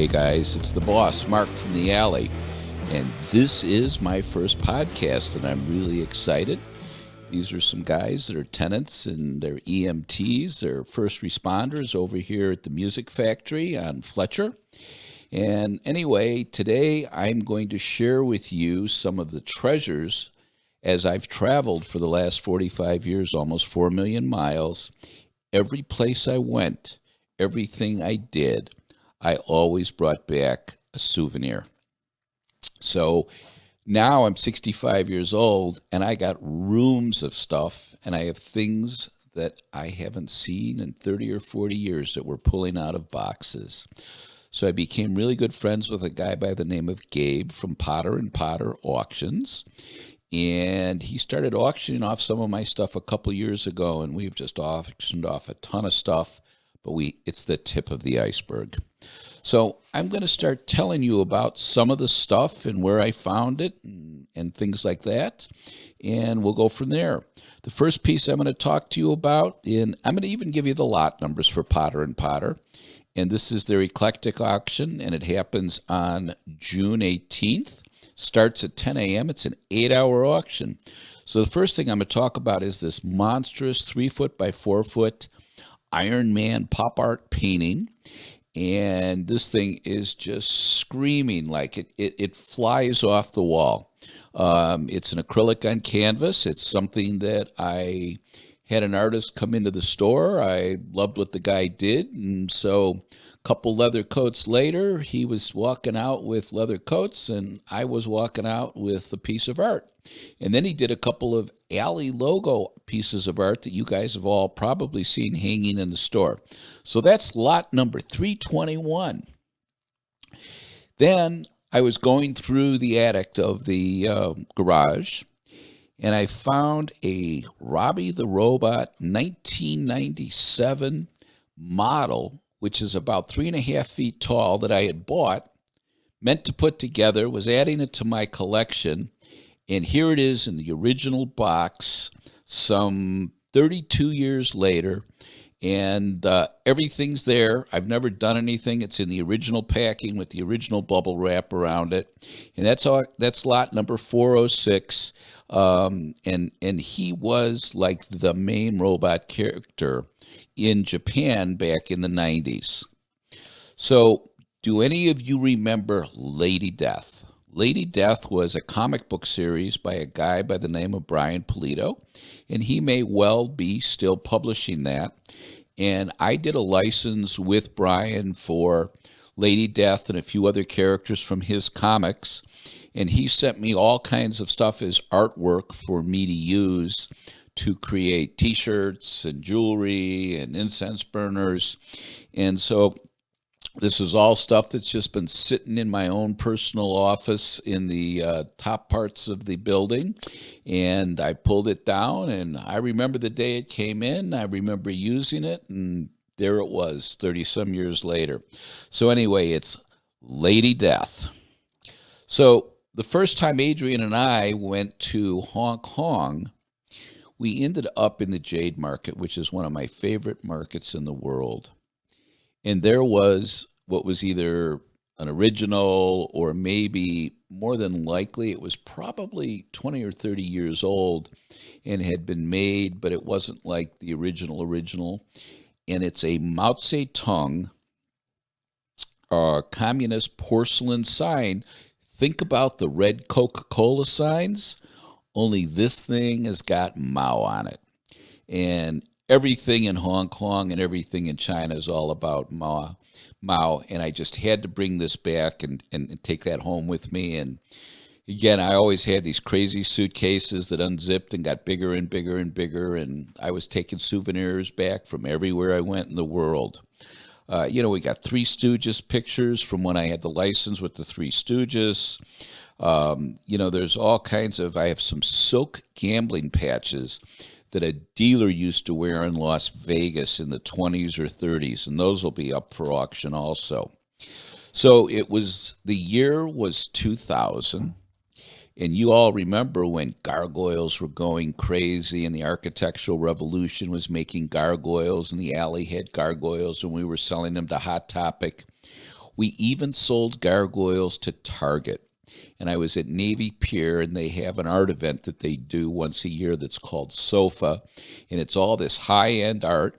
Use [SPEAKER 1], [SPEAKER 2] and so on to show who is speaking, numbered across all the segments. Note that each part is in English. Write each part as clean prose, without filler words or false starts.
[SPEAKER 1] Hey guys, it's the boss, Mark from the Alley, and this is my first podcast, and I'm really excited. These are some guys that are tenants and they're EMTs, they're first responders over here at the Music Factory on Fletcher. And anyway, today I'm going to share with you some of the treasures as I've traveled for the last 45 years, almost 4 million miles. Every place I went, everything I did, I always brought back a souvenir. So now I'm 65 years old and I got rooms of stuff and I have things that I haven't seen in 30 or 40 years that we're pulling out of boxes. So I became really good friends with a guy by the name of Gabe from Potter and Potter Auctions. And he started auctioning off some of my stuff a couple years ago, and we've just auctioned off a ton of stuff, but it's the tip of the iceberg. So I'm going to start telling you about some of the stuff and where I found it and things like that, and we'll go from there. The first piece I'm going to talk to you about, and I'm going to even give you the lot numbers for Potter and Potter, and this is their eclectic auction, and it happens on June 18th. Starts at 10 a.m. It's an 8-hour auction. So the first thing I'm going to talk about is this monstrous 3-foot by 4-foot Iron Man pop art painting. And this thing is just screaming like it flies off the wall. It's an acrylic on canvas. It's something that I had an artist come into the store. I loved what the guy did. And so a couple leather coats later, he was walking out with leather coats and I was walking out with a piece of art. And then he did a couple of Alley logo pieces of art that you guys have all probably seen hanging in the store. So that's lot number 321. Then I was going through the attic of the garage, and I found a Robbie the Robot 1997 model, which is about 3.5 feet tall, that I had bought, meant to put together, was adding it to my collection. And here it is in the original box, some 32 years later, and everything's there. I've never done anything. It's in the original packing with the original bubble wrap around it, and that's lot number 406. And he was like the main robot character in Japan back in the 90s. So, do any of you remember Lady Death? Lady Death was a comic book series by a guy by the name of Brian Pulido, and he may well be still publishing that. And I did a license with Brian for Lady Death and a few other characters from his comics, and he sent me all kinds of stuff as artwork for me to use to create t-shirts and jewelry and incense burners. And so this is all stuff that's just been sitting in my own personal office in the top parts of the building. And I pulled it down, and I remember the day it came in. I remember using it, and there it was 30-some years later. So anyway, it's Lady Death. So the first time Adrian and I went to Hong Kong, we ended up in the Jade Market, which is one of my favorite markets in the world. And there was what was either an original or maybe more than likely it was probably 20 or 30 years old and had been made, but it wasn't like the original. And it's a Mao Zedong communist porcelain sign. Think about the red Coca-Cola signs, only this thing has got Mao on it. And everything in Hong Kong and everything in China is all about Mao. And I just had to bring this back and take that home with me. And again, I always had these crazy suitcases that unzipped and got bigger and bigger and bigger. And I was taking souvenirs back from everywhere I went in the world. We got Three Stooges pictures from when I had the license with the Three Stooges. There's all kinds of, I have some silk gambling patches that a dealer used to wear in Las Vegas in the 20s or 30s, and those will be up for auction also. So the year was 2000, and you all remember when gargoyles were going crazy and the architectural revolution was making gargoyles and the alley had gargoyles and we were selling them to Hot Topic. We even sold gargoyles to Target. And I was at Navy Pier, and they have an art event that they do once a year that's called SOFA, and it's all this high-end art.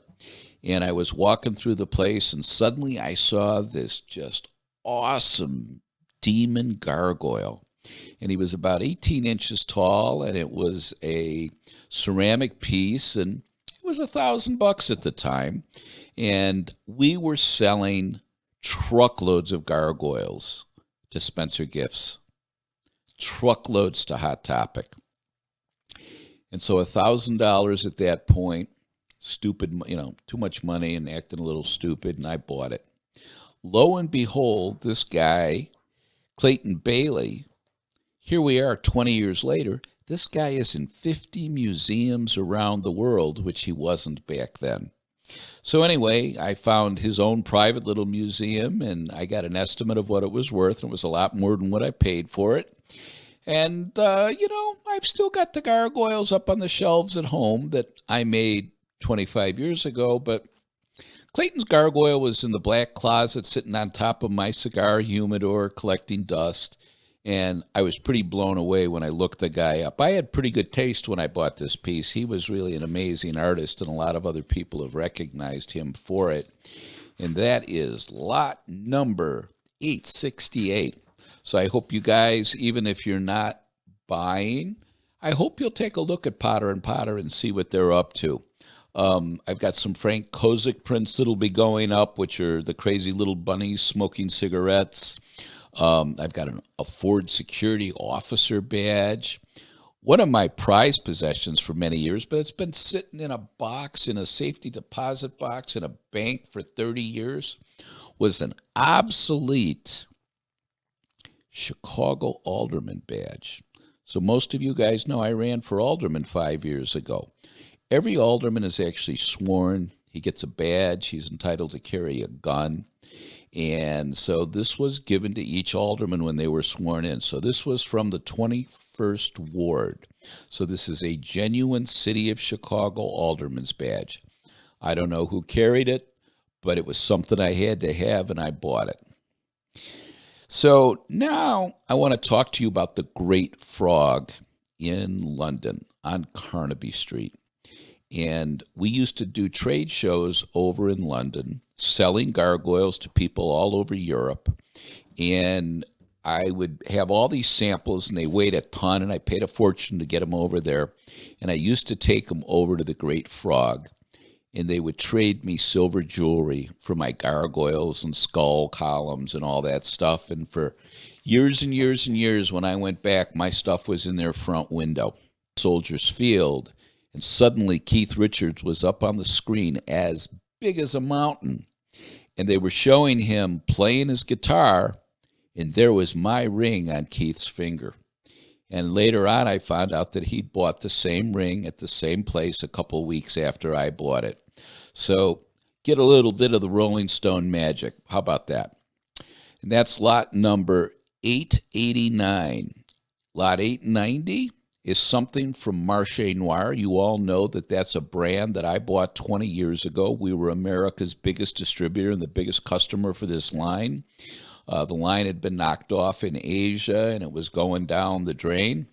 [SPEAKER 1] And I was walking through the place, and suddenly I saw this just awesome demon gargoyle. And he was about 18 inches tall, and it was a ceramic piece, and it was $1,000 at the time. And we were selling truckloads of gargoyles to Spencer Gifts, truckloads to Hot Topic. And so $1,000 at that point, stupid, too much money and acting a little stupid, and I bought it. Lo and behold, this guy, Clayton Bailey, here we are 20 years later, this guy is in 50 museums around the world, which he wasn't back then. So anyway, I found his own private little museum, and I got an estimate of what it was worth, and it was a lot more than what I paid for it. And, I've still got the gargoyles up on the shelves at home that I made 25 years ago, but Clayton's gargoyle was in the black closet sitting on top of my cigar humidor collecting dust, and I was pretty blown away when I looked the guy up. I had pretty good taste when I bought this piece. He was really an amazing artist, and a lot of other people have recognized him for it. And that is lot number 868. So I hope you guys, even if you're not buying, I hope you'll take a look at Potter & Potter and see what they're up to. I've got some Frank Kozik prints that'll be going up, which are the crazy little bunnies smoking cigarettes. I've got a Ford security officer badge. One of my prized possessions for many years, but it's been sitting in a box, in a safety deposit box in a bank for 30 years, was an obsolete Chicago Alderman badge. So most of you guys know I ran for alderman 5 years ago. Every alderman is actually sworn. He gets a badge. He's entitled to carry a gun. And so this was given to each alderman when they were sworn in. So this was from the 21st Ward. So this is a genuine City of Chicago alderman's badge. I don't know who carried it, but it was something I had to have, and I bought it. So now I want to talk to you about the Great Frog in London on Carnaby Street. And we used to do trade shows over in London, selling gargoyles to people all over Europe. And I would have all these samples, and they weighed a ton, and I paid a fortune to get them over there. And I used to take them over to the Great Frog, and they would trade me silver jewelry for my gargoyles and skull columns and all that stuff. And for years and years and years, when I went back, my stuff was in their front window, Soldiers Field. And suddenly Keith Richards was up on the screen as big as a mountain. And they were showing him playing his guitar, and there was my ring on Keith's finger. And later on, I found out that he bought the same ring at the same place a couple weeks after I bought it. So get a little bit of the Rolling Stone magic. How about that? And that's lot number 889. Lot 890 is something from Marché Noir. You all know that that's a brand that I bought 20 years ago. We were America's biggest distributor and the biggest customer for this line. The line had been knocked off in Asia, and it was going down the drain.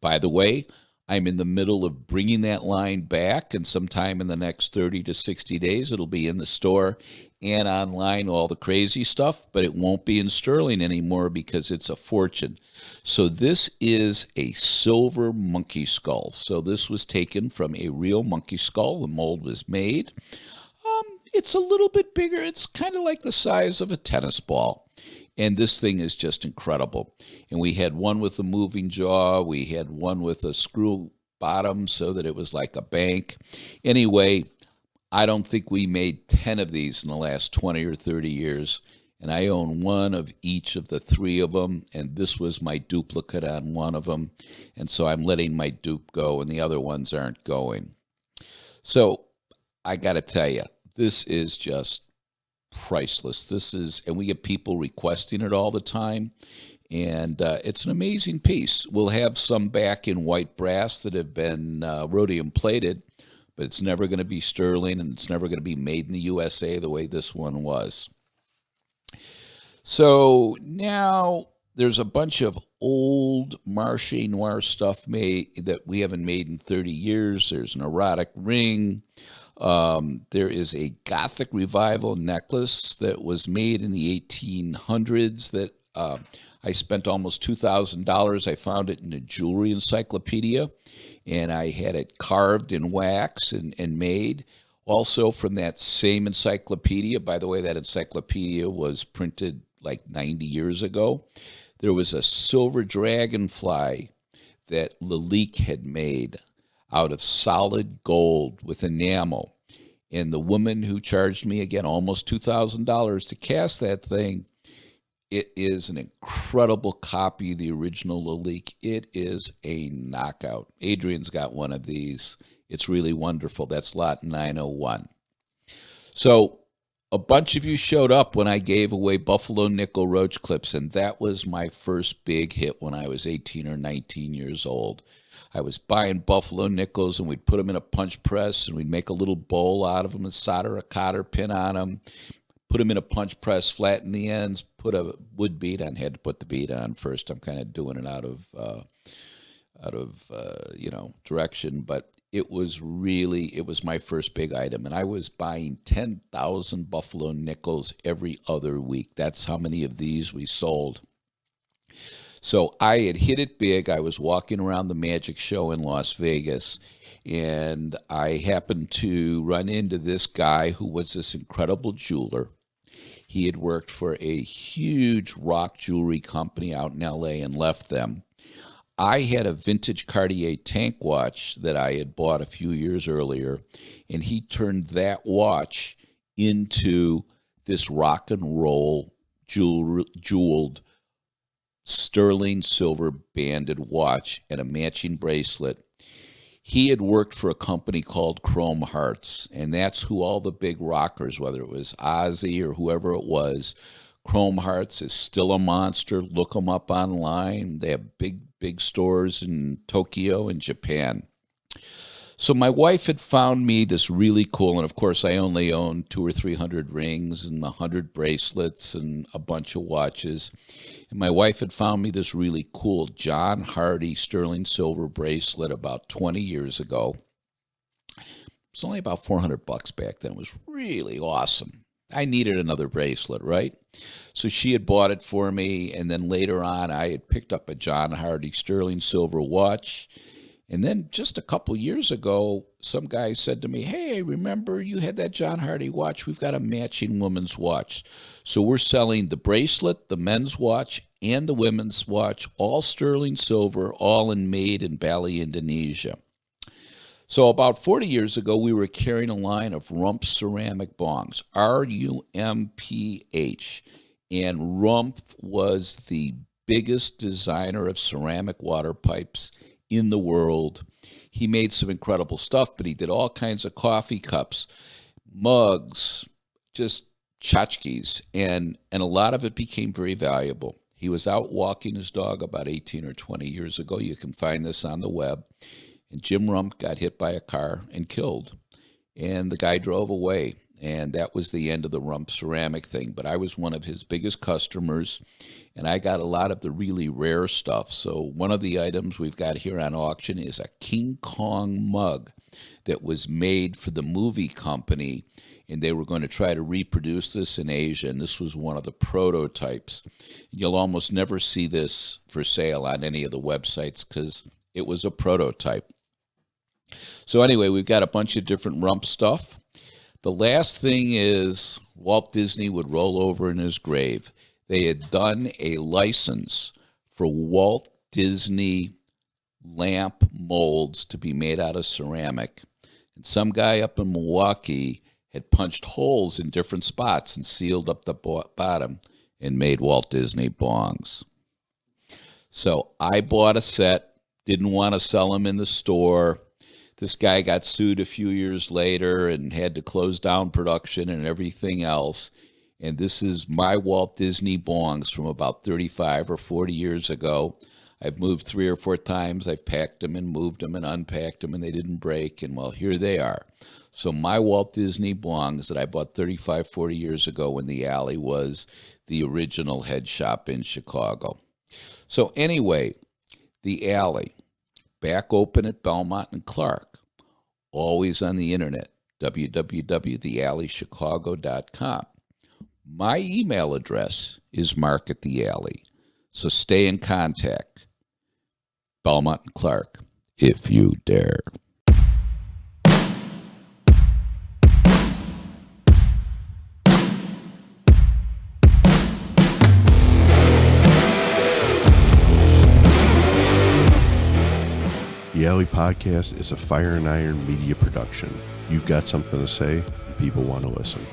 [SPEAKER 1] By the way, I'm in the middle of bringing that line back, and sometime in the next 30 to 60 days, it'll be in the store and online, all the crazy stuff, but it won't be in sterling anymore because it's a fortune. So this is a silver monkey skull. So this was taken from a real monkey skull. The mold was made. It's a little bit bigger. It's kind of like the size of a tennis ball. And this thing is just incredible. And we had one with a moving jaw. We had one with a screw bottom so that it was like a bank. Anyway, I don't think we made 10 of these in the last 20 or 30 years. And I own one of each of the three of them. And this was my duplicate on one of them. And so I'm letting my dupe go, and the other ones aren't going. So I got to tell you, this is just priceless. And we get people requesting it all the time, and it's an amazing piece. We'll have some back in white brass that have been rhodium plated, but it's never going to be sterling, and it's never going to be made in the USA the way this one was. So now there's a bunch of old Marche Noir stuff made that we haven't made in 30 years. There's an erotic ring. There is a Gothic revival necklace that was made in the 1800s that I spent almost $2,000. I found it in a jewelry encyclopedia, and I had it carved in wax and made. Also, from that same encyclopedia, by the way, that encyclopedia was printed like 90 years ago. There was a silver dragonfly that Lalique had made out of solid gold with enamel. And the woman who charged me, again, almost $2,000 to cast that thing, it is an incredible copy of the original Lalique. It is a knockout. Adrian's got one of these. It's really wonderful. That's lot 901. So a bunch of you showed up when I gave away Buffalo Nickel Roach Clips, and that was my first big hit when I was 18 or 19 years old. I was buying Buffalo Nickels, and we'd put them in a punch press, and we'd make a little bowl out of them and solder a cotter pin on them, put them in a punch press, flatten the ends, put a wood bead on. Had to put the bead on first. I'm kind of doing it out of direction, but it was my first big item, and I was buying 10,000 Buffalo Nickels every other week. That's how many of these we sold. So I had hit it big. I was walking around the magic show in Las Vegas, and I happened to run into this guy who was this incredible jeweler. He had worked for a huge rock jewelry company out in LA and left them. I had a vintage Cartier tank watch that I had bought a few years earlier, and he turned that watch into this rock and roll jeweled sterling silver banded watch and a matching bracelet. He had worked for a company called Chrome Hearts, and that's who all the big rockers, whether it was Ozzy or whoever it was, Chrome Hearts is still a monster. Look them up online. They have big stores in Tokyo and Japan. So my wife had found me this really cool, and of course I only owned 200 or 300 rings and 100 bracelets and a bunch of watches. And my wife had found me this really cool John Hardy sterling silver bracelet about 20 years ago. It was only about $400 back then. It was really awesome. I needed another bracelet, right? So she had bought it for me, and then later on I had picked up a John Hardy sterling silver watch. And then just a couple years ago, some guy said to me, "Hey, remember you had that John Hardy watch? We've got a matching woman's watch." So we're selling the bracelet, the men's watch, and the women's watch, all sterling silver, all made in Bali, Indonesia. So about 40 years ago, we were carrying a line of Rumph ceramic bongs, Rumph. And Rumph was the biggest designer of ceramic water pipes in the world. He made some incredible stuff, but he did all kinds of coffee cups, mugs, just tchotchkes, and a lot of it became very valuable. He was out walking his dog about 18 or 20 years ago. You can find this on the web. And Jim Rumph got hit by a car and killed. And the guy drove away. And that was the end of the Rumph ceramic thing. But I was one of his biggest customers, and I got a lot of the really rare stuff. So one of the items we've got here on auction is a King Kong mug that was made for the movie company, and they were going to try to reproduce this in Asia, and this was one of the prototypes. You'll almost never see this for sale on any of the websites because it was a prototype. So anyway, we've got a bunch of different Rumph stuff. The last thing is Walt Disney would roll over in his grave. They had done a license for Walt Disney lamp molds to be made out of ceramic. And some guy up in Milwaukee had punched holes in different spots and sealed up the bottom and made Walt Disney bongs. So I bought a set, didn't want to sell them in the store. This guy got sued a few years later and had to close down production and everything else. And this is my Walt Disney bongs from about 35 or 40 years ago. I've moved 3 or 4 times. I've packed them and moved them and unpacked them, and they didn't break. And, well, here they are. So my Walt Disney belongs that I bought 35, 40 years ago when the Alley was the original head shop in Chicago. So anyway, the Alley, back open at Belmont and Clark, always on the internet, www.thealleychicago.com. My email address is mark@thealley. So stay in contact. Belmont and Clark, if you dare.
[SPEAKER 2] The Alley Podcast is a Fire and Iron media production. You've got something to say, and people want to listen.